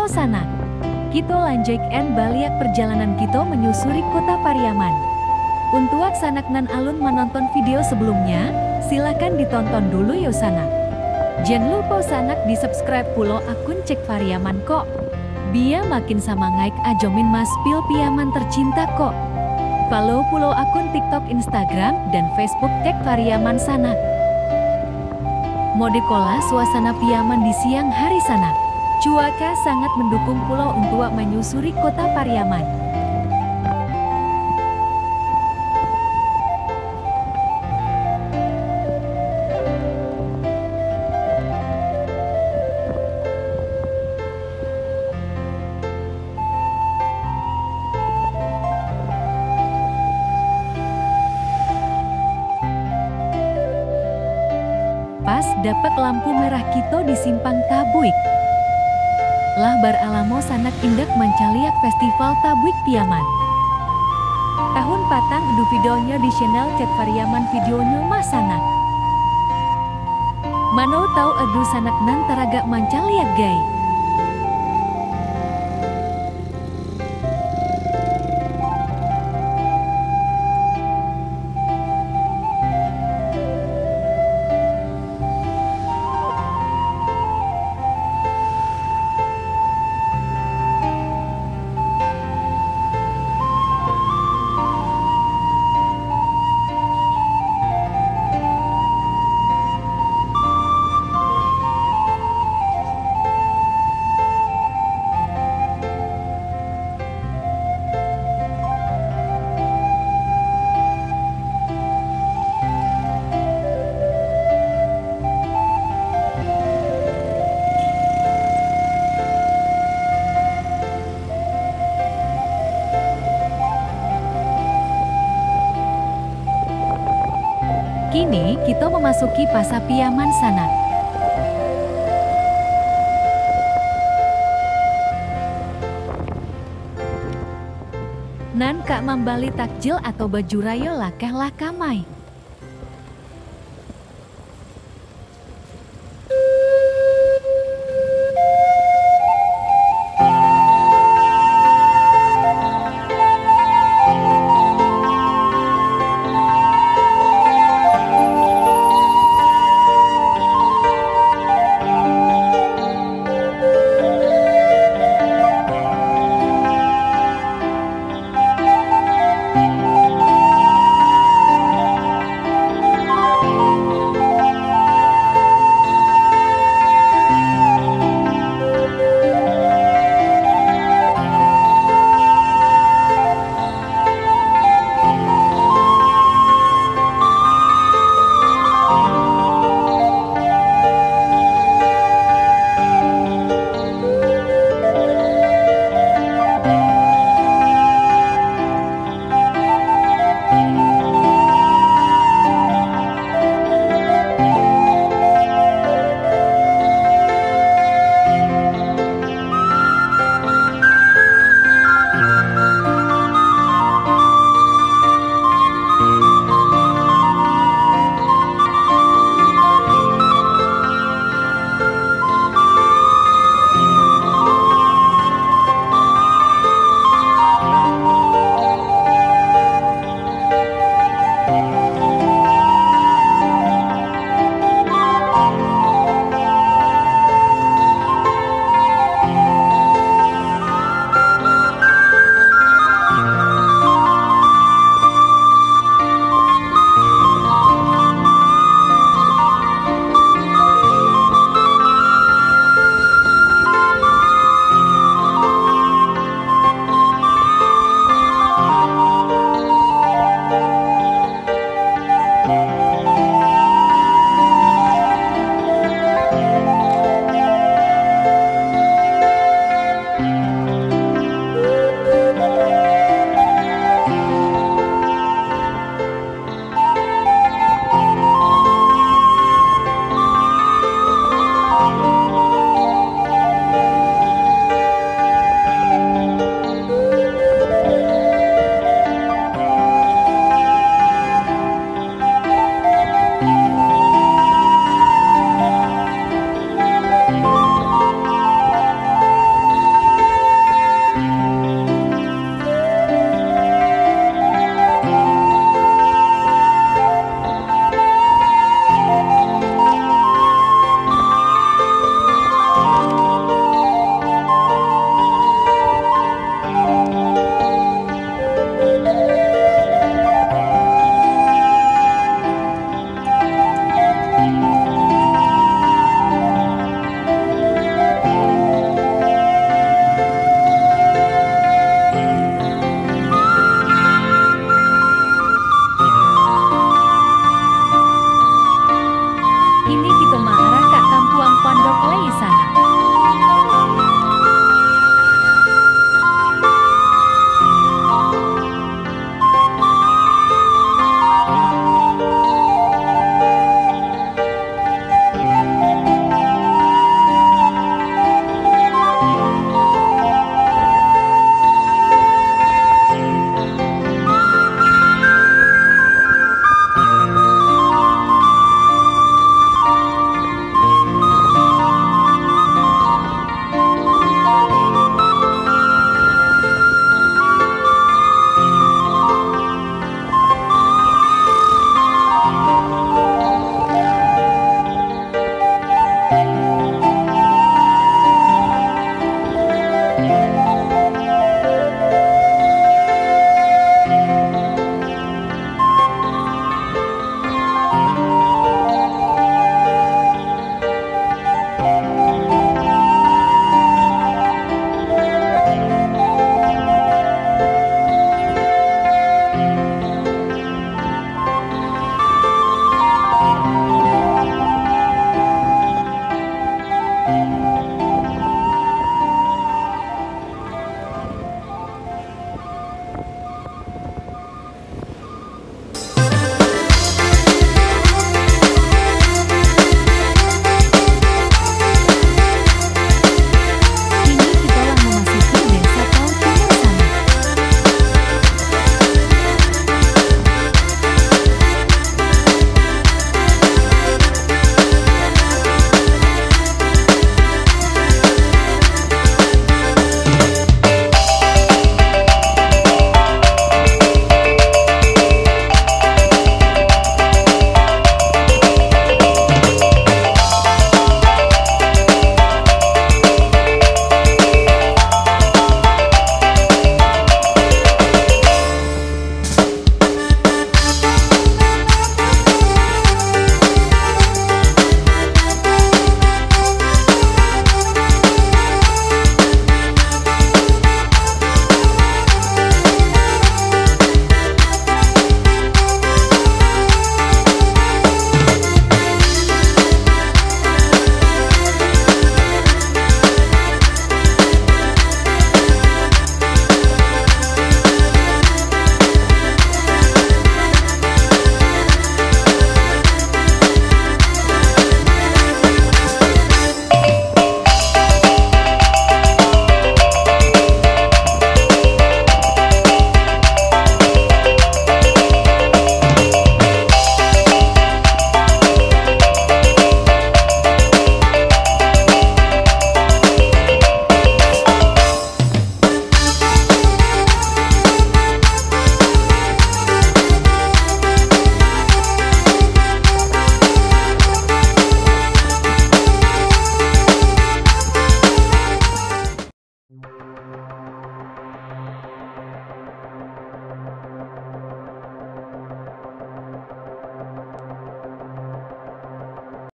sana. Kita lanjut baliak perjalanan kita menyusuri kota Pariaman. Untuk sanak nan alun menonton video sebelumnya, silakan ditonton dulu yo sana. Jangan lupa sanak di subscribe pulo akun Cek Pariaman kok. Biar makin semangat ajomin mas pil piaman tercinta kok. Follow pulo akun TikTok, Instagram, dan Facebook Cek Pariaman sana. Mode kola suasana piaman di siang hari sana. Cuaca sangat mendukung pulau untuk menyusuri kota Pariaman. Pas dapat lampu merah kita di Simpang Tabuik. Lah beralamo sanak indak mencaliak festival Tabuik Piaman. Tahun patang edu videonya di channel Cek Pariaman videonya mas sanak. Mano tahu edu sanak nan teragak mencaliak gay. Kini kita memasuki Pasar Piaman sana. Nan kak membali takjil atau baju rayo lakah kamai.